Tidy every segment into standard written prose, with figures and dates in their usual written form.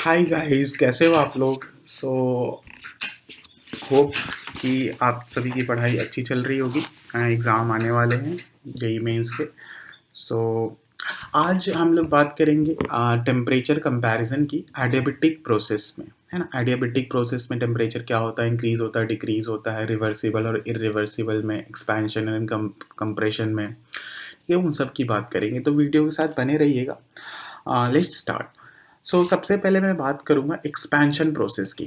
Hi guys, कैसे हो आप लोग। होप कि आप सभी की पढ़ाई अच्छी चल रही होगी। एग्ज़ाम आने वाले हैं जेई मेंस के। सो आज हम लोग बात करेंगे टेम्परेचर कंपैरिजन की एडियाबेटिक प्रोसेस में, है ना। एडियाबेटिक प्रोसेस में टेम्परेचर क्या होता है, इंक्रीज़ होता है, डिक्रीज़ होता है, रिवर्सिबल और इरिवर्सिबल में, एक्सपेंशन एंड कंप्रेशन में, ये उन सब की बात करेंगे। तो वीडियो के साथ बने रहिएगा। Let's start. सबसे पहले मैं बात करूँगा एक्सपेंशन प्रोसेस की।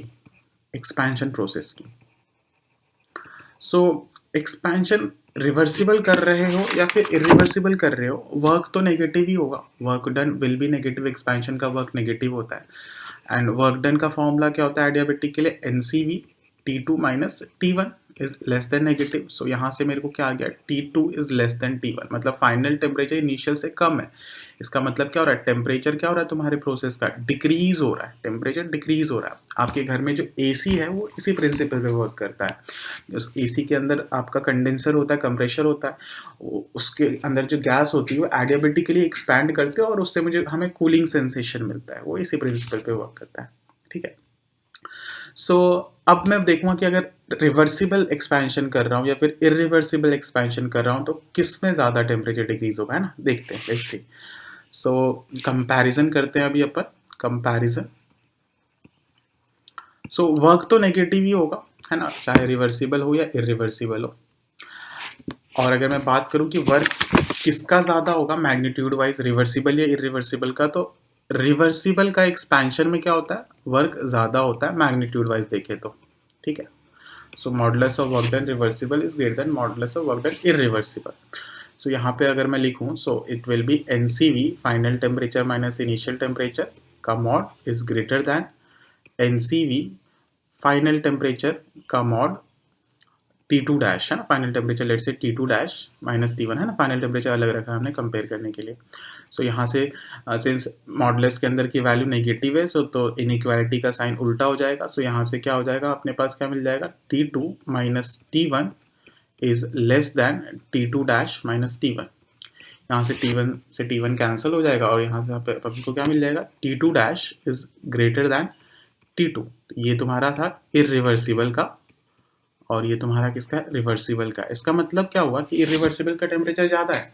एक्सपेंशन रिवर्सिबल कर रहे हो या फिर इरिवर्सिबल कर रहे हो, वर्क तो नेगेटिव ही होगा। Work done will be negative, expansion का वर्क नेगेटिव होता है। एंड वर्क डन का फॉर्मूला क्या होता है एडियाबेटिक के लिए, NCV T2 minus T1 is less than negative. So यहाँ से मेरे को क्या आ गया, T2 is less then T1, मतलब फाइनल टेम्परेचर इनिशियल से कम है। इसका मतलब क्या हो रहा है, टेम्परेचर क्या हो रहा है तुम्हारे प्रोसेस का, डिक्रीज हो रहा है, टेम्परेचर डिक्रीज हो रहा है। आपके घर में जो एसी है वो इसी प्रिंसिपल पे वर्क करता है। उस एसी के अंदर आपका कंडेंसर होता है, कंप्रेशर होता है, उसके अंदर जो गैस होती है वो एडियाबेटिकली एक्सपैंड करते हैं और उससे हमें कूलिंग सेंसेशन मिलता है। वो इसी प्रिंसिपल पे वर्क करता है, ठीक है। अब मैं देखूंगा कि अगर रिवर्सिबल एक्सपेंशन कर रहा हूँ या फिर इरिवर्सिबल एक्सपेंशन कर रहा हूँ तो किस में ज़्यादा टेम्परेचर डिक्रीज होगा, है ना। देखते हैं, लेट्स सी। कंपैरिजन करते हैं अभी अपन, कंपैरिजन। वर्क तो नेगेटिव ही होगा, है ना, चाहे रिवर्सिबल हो या इरिवर्सिबल हो। और अगर मैं बात करूं कि वर्क किसका ज़्यादा होगा मैग्नीट्यूड वाइज, रिवर्सिबल या इरिवर्सिबल का, तो रिवर्सिबल का एक्सपेंशन में क्या होता है, वर्क ज़्यादा होता है मैग्नीट्यूड वाइज देखें तो, ठीक है। Modulus of work done reversible is greater than modulus of work done irreversible. यहाँ पे अगर मैं लिखूँ, it will be NCV final temperature minus initial temperature का mod is greater than NCV final temperature का मॉड T2 डैश, है ना, final temperature late से T2 डैश माइनस T1, है ना, फाइनल टेम्परेचर अलग रखा है हमने कंपेयर करने के लिए। यहाँ से सिंस मॉडुलस के अंदर की वैल्यू नेगेटिव है, तो इनइक्वालिटी का साइन उल्टा हो जाएगा। यहाँ से क्या हो जाएगा, अपने पास क्या मिल जाएगा, T2 minus T1 is less than T2 dash minus T1। यहाँ से T1 कैंसिल हो जाएगा और यहाँ से अपन को क्या मिल जाएगा, T2 dash is greater then T2। ये तुम्हारा था इरिवर्सिबल का और ये तुम्हारा किसका, रिवर्सिबल का। इसका मतलब क्या हुआ कि इरिवर्सिबल का टेम्परेचर ज़्यादा है।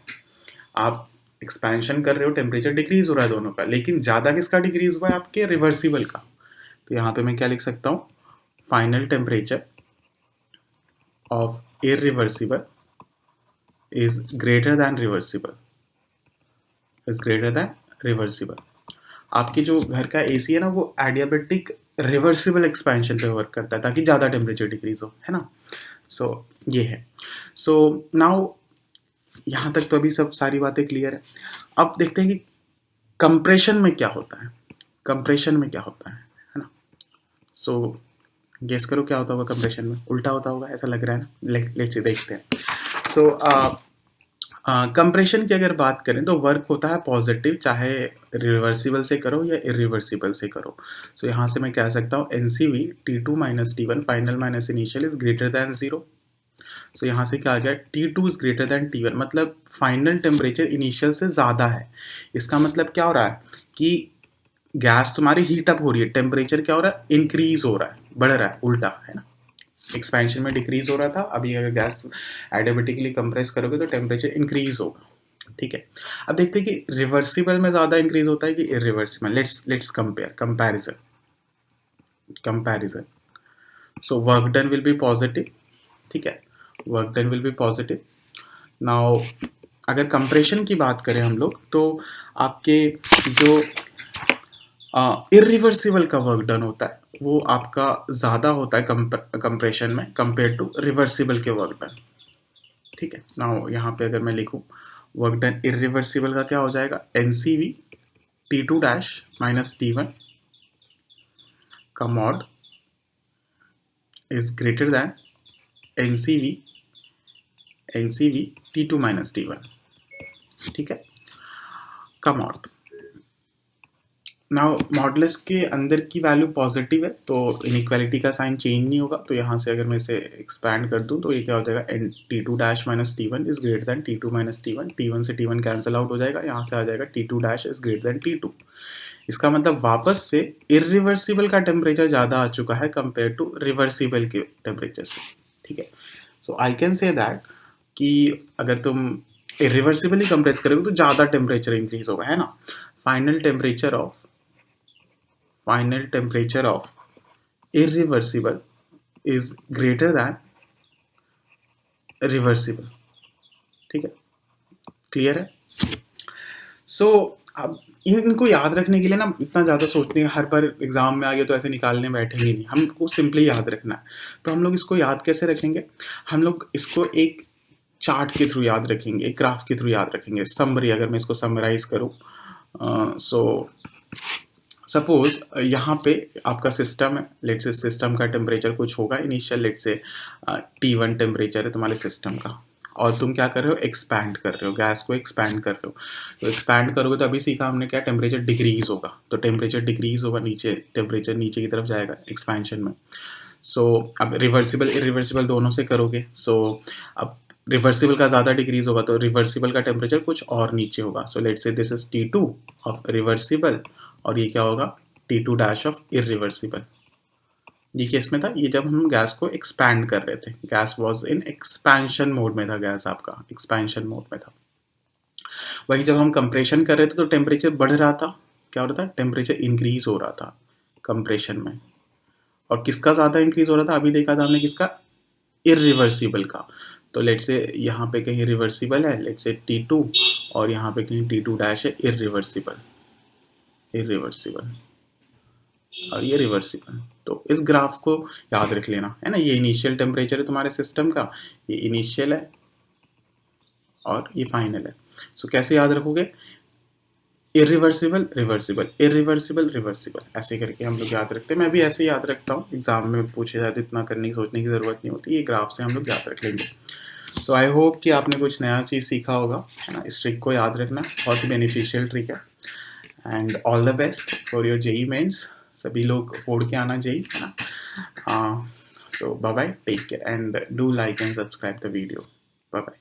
आप एक्सपेंशन कर रहे हो, टेम्परेचर डिक्रीज हो रहा है दोनों का, लेकिन ज़्यादा किसका डिक्रीज हुआ है, आपके रिवर्सिबल का। तो यहाँ पे मैं क्या लिख सकता हूँ, final temperature of irreversible is greater then reversible, is greater then reversible. आपकी जो घर का एसी है ना, वो एडियाबेटिक रिवर्सिबल एक्सपेंशन पे वर्क करता है ताकि ज़्यादा टेम्परेचर डिक्रीज हो, है ना। ये है। नाउ यहाँ तक तो अभी सब सारी बातें क्लियर है। अब देखते हैं कि कंप्रेशन में क्या होता है, कंप्रेशन में क्या होता है ना। गेस करो क्या होता होगा कंप्रेशन में, उल्टा होता होगा ऐसा लग रहा है ना। लेट्स से देखते हैं। कंप्रेशन की अगर बात करें तो वर्क होता है पॉजिटिव, चाहे रिवर्सिबल से करो या इरिवर्सिबल से करो। यहाँ से मैं कह सकता हूँ NCV T2 minus T1 final minus initial is greater then 0। यहाँ से क्या आ गया, T2 is greater then T1, मतलब फाइनल टेम्परेचर इनिशियल से ज़्यादा है। इसका मतलब क्या हो रहा है कि गैस तुम्हारी हीट अप हो रही है, टेम्परेचर क्या हो रहा है, इंक्रीज हो रहा है, बढ़ रहा है, उल्टा, है ना। एक्सपेंशन में डिक्रीज हो रहा था, अभी अगर गैस एडियाबेटिकली कंप्रेस करोगे तो टेम्परेचर इंक्रीज होगा, ठीक है। अब देखते हैं कि रिवर्सिबल में ज़्यादा इंक्रीज होता है कि irreversible. Let's comparison. Work done will B positive, ठीक है, work done will B positive. Now अगर कंप्रेशन की बात करें हम लोग, तो आपके जो इरिवर्सिबल का वर्क डन होता है वो आपका ज़्यादा होता है कंप्रेशन में कंपेयर टू रिवर्सिबल के वर्क डन, ठीक है। नाउ यहाँ पे अगर मैं लिखूँ वर्क डन इरिवर्सिबल का क्या हो जाएगा, NCV T2 dash minus T1 का mod is greater than NCV T2 minus T1, ठीक है, का मॉड। नाउ मॉडुलस के अंदर की वैल्यू पॉजिटिव है तो इनइक्वालिटी का साइन चेंज नहीं होगा, तो यहाँ से अगर मैं इसे एक्सपैंड कर दूँ तो ये क्या हो जाएगा, N T two dash minus T one is greater than T two minus T one, T one से टी वन कैंसिल आउट हो जाएगा, यहाँ से आ जाएगा T two dash is greater than T two. इसका मतलब वापस से इरिवर्सिबल का टेम्परेचर ज़्यादा आ चुका है कंपेयर टू रिवर्सिबल के टेम्परेचर से, ठीक है। सो आई कैन से दैट कि अगर तुम इरिवर्सिबली कंप्रेस करोगे तो ज़्यादा टेम्परेचर इंक्रीज होगा, है ना। Final temperature of irreversible is greater than reversible, ठीक है, क्लियर है। सो अब इनको याद रखने के लिए ना इतना ज़्यादा सोचने का, हर बार एग्जाम में आ गया तो ऐसे निकालने बैठेंगे नहीं, हमको सिंपली याद रखना है। तो हम लोग इसको याद कैसे रखेंगे, हम लोग इसको एक चार्ट के थ्रू याद रखेंगे, एक ग्राफ के थ्रू याद रखेंगे। समरी, अगर मैं इसको समराइज करूँ, सो सपोज यहाँ पे आपका सिस्टम है, लेट से सिस्टम का टेम्परेचर कुछ होगा इनिशियल, लेट से T1 टेम्परेचर है तुम्हारे सिस्टम का, और तुम क्या कर रहे हो, एक्सपैंड कर रहे हो, गैस को एक्सपैंड कर रहे हो। तो एक्सपैंड करोगे तो अभी सीखा हमने क्या, टेम्परेचर डिक्रीज होगा, तो टेम्परेचर डिक्रीज होगा, नीचे टेम्परेचर नीचे की तरफ जाएगा एक्सपेंशन में। सो अब रिवर्सिबल इरिवर्सिबल दोनों से करोगे, सो अब रिवर्सिबल का ज़्यादा डिक्रीज होगा तो रिवर्सिबल का टेम्परेचर कुछ और नीचे होगा। सो लेट से this is T2 of reversible, और ये क्या होगा, T2 डैश ऑफ इरिवर्सिबल। ये केस में था, ये जब हम गैस को एक्सपैंड कर रहे थे, gas was in expansion mode में था, गैस आपका एक्सपेंशन मोड में था। वहीं जब हम कंप्रेशन कर रहे थे तो टेम्परेचर बढ़ रहा था, क्या हो रहा था, टेम्परेचर इंक्रीज हो रहा था कंप्रेशन में। और किसका ज़्यादा इंक्रीज हो रहा था, अभी देखा था हमने किसका, इरिवर्सिबल का। तो लेट से यहाँ पे कहीं रिवर्सिबल है, लेट से T2, और यहाँ पे कहीं T2 डैश है इरिवर्सिबल, और ये रिवर्सिबल। तो इस ग्राफ को याद रख लेना, है ना। ये इनिशियल टेम्परेचर है तुम्हारे सिस्टम का, ये इनिशियल है और ये फाइनल है। सो कैसे याद रखोगे, इरिवर्सिबल रिवर्सिबल, इरिवर्सिबल रिवर्सिबल, ऐसे करके हम लोग याद रखते हैं। मैं भी ऐसे याद रखता हूँ, एग्जाम में पूछे जाते इतना करने की सोचने की ज़रूरत नहीं होती, ये ग्राफ से हम लोग याद रख लेंगे। सो आई होप कि आपने कुछ नया चीज़ सीखा होगा, है ना। इस ट्रिक को याद रखना बहुत ही बेनिफिशियल ट्रिक है। And all the best for your JEE Mains, सभी लोग फोड़ के आना जेई, है ना। So bye bye, take care and do like and subscribe the video, bye bye.